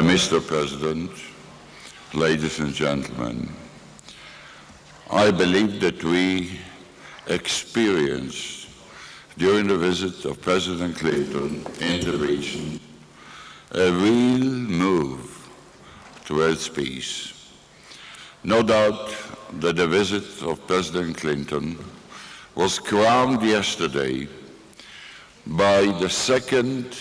Mr. President, ladies and gentlemen, I believe that we experienced during the visit of President Clinton in the region a real move towards peace. No doubt that the visit of President Clinton was crowned yesterday by the second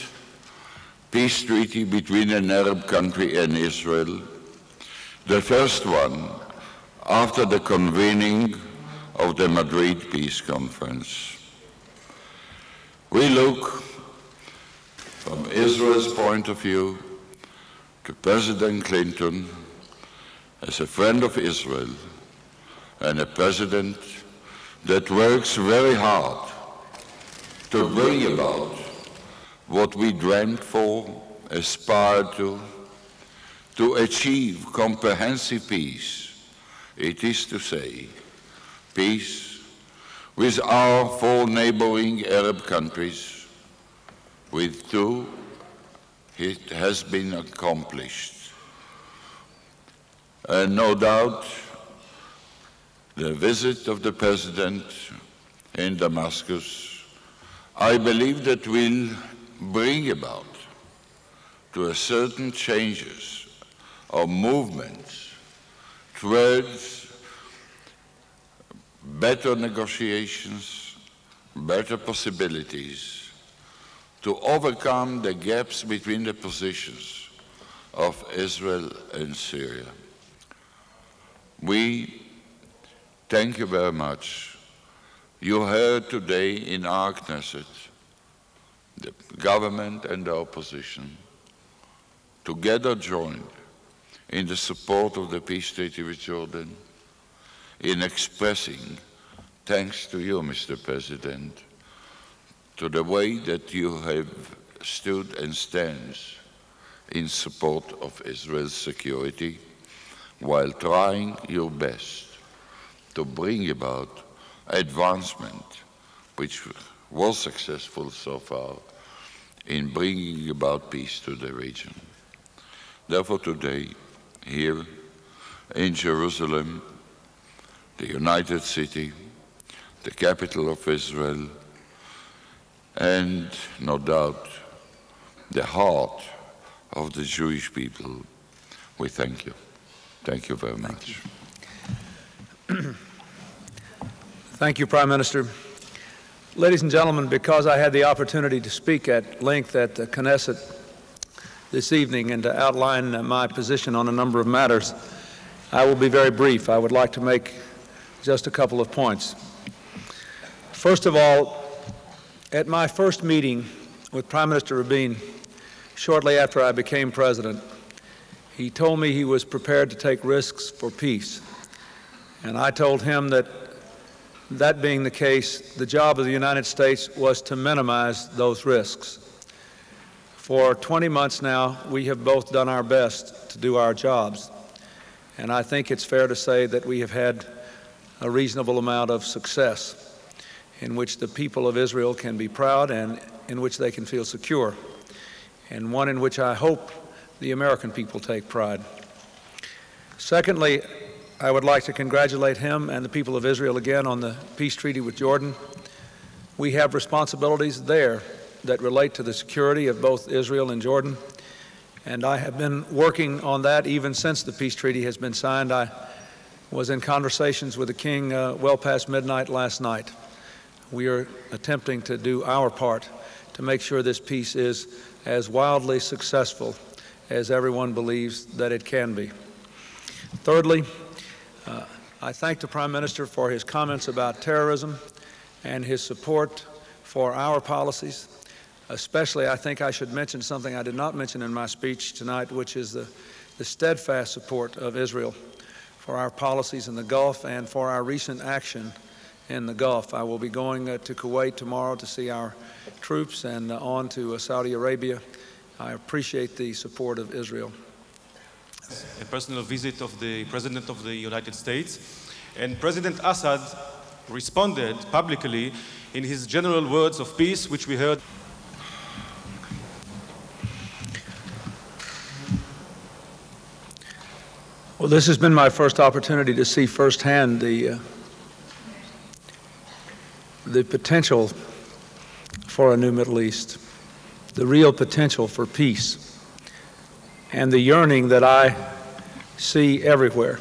peace treaty between an Arab country and Israel, the first one after the convening of the Madrid Peace Conference. We look, from Israel's point of view, to President Clinton as a friend of Israel and a president that works very hard to bring about what we dreamt for, aspired to achieve comprehensive peace. It is to say, peace with our four neighboring Arab countries. With two, it has been accomplished. And no doubt, the visit of the President in Damascus, I believe that will bring about to a certain changes or movements towards better negotiations, better possibilities to overcome the gaps between the positions of Israel and Syria. We thank you very much. You heard today in our Knesset the government and the opposition together joined in the support of the peace treaty with Jordan, in expressing thanks to you, Mr. President, to the way that you have stood and stands in support of Israel's security, while trying your best to bring about advancement, which was successful so far, in bringing about peace to the region. Therefore today, here in Jerusalem, the United City, the capital of Israel, and no doubt the heart of the Jewish people, we thank you. Thank you very much. Thank you, Prime Minister. Ladies and gentlemen, because I had the opportunity to speak at length at the Knesset this evening and to outline my position on a number of matters, I will be very brief. I would like to make just a couple of points. First of all, at my first meeting with Prime Minister Rabin, shortly after I became president, he told me he was prepared to take risks for peace. And I told him that, that being the case, the job of the United States was to minimize those risks. For 20 months now, we have both done our best to do our jobs. And I think it's fair to say that we have had a reasonable amount of success in which the people of Israel can be proud and in which they can feel secure, and one in which I hope the American people take pride. Secondly, I would like to congratulate him and the people of Israel again on the peace treaty with Jordan. We have responsibilities there that relate to the security of both Israel and Jordan, and I have been working on that even since the peace treaty has been signed. I was in conversations with the king well past midnight last night. We are attempting to do our part to make sure this peace is as wildly successful as everyone believes that it can be. Thirdly, I thank the Prime Minister for his comments about terrorism and his support for our policies. Especially, I think I should mention something I did not mention in my speech tonight, which is the steadfast support of Israel for our policies in the Gulf and for our recent action in the Gulf. I will be going to Kuwait tomorrow to see our troops and on to Saudi Arabia. I appreciate the support of Israel. A personal visit of the President of the United States, and President Assad responded publicly in his general words of peace, which we heard. Well, this has been my first opportunity to see firsthand the potential for a new Middle East, the real potential for peace, and the yearning that I see everywhere.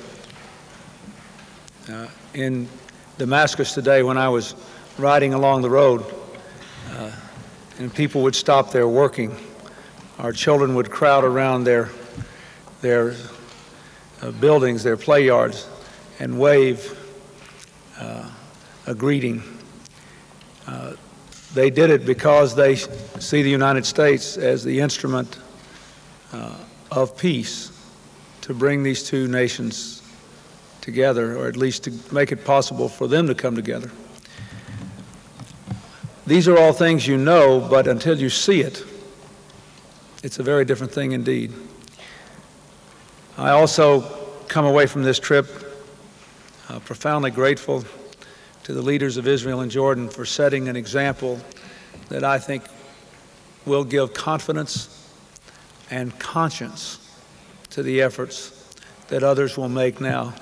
In Damascus today, when I was riding along the road, and people would stop there working, our children would crowd around their buildings, their play yards, and wave a greeting. They did it because they see the United States as the instrument of peace to bring these two nations together, or at least to make it possible for them to come together. These are all things you know, but until you see it, it's a very different thing indeed. I also come away from this trip profoundly grateful to the leaders of Israel and Jordan for setting an example that I think will give confidence and conscience to the efforts that others will make now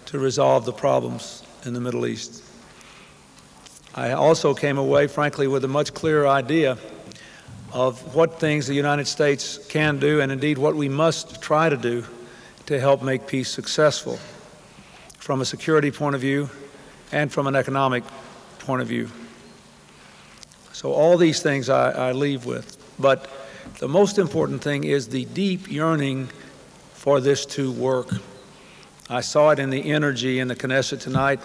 to resolve the problems in the Middle East. I also came away, frankly, with a much clearer idea of what things the United States can do, and indeed what we must try to do to help make peace successful from a security point of view and from an economic point of view. So all these things I leave with. But the most important thing is the deep yearning for this to work. I saw it in the energy in the Knesset tonight.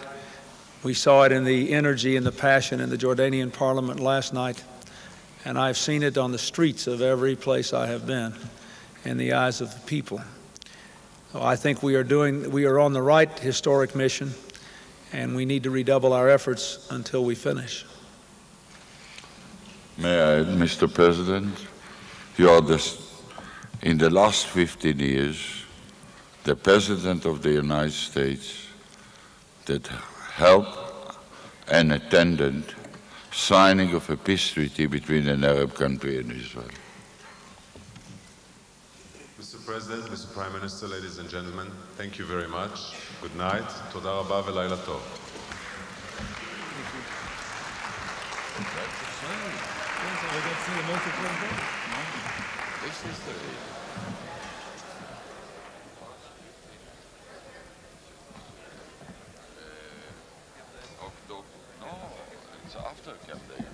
We saw it in the energy and the passion in the Jordanian parliament last night. And I've seen it on the streets of every place I have been in the eyes of the people. So I think we are on the right historic mission, and we need to redouble our efforts until we finish. May I add, Mr. President, you are in the last 15 years, the President of the United States that helped and attended signing of a peace treaty between an Arab country and Israel. Mr. President, Mr. Prime Minister, ladies and gentlemen, thank you very much. Good night. Toda rabba ve'layla tov. No, it's after Camp David.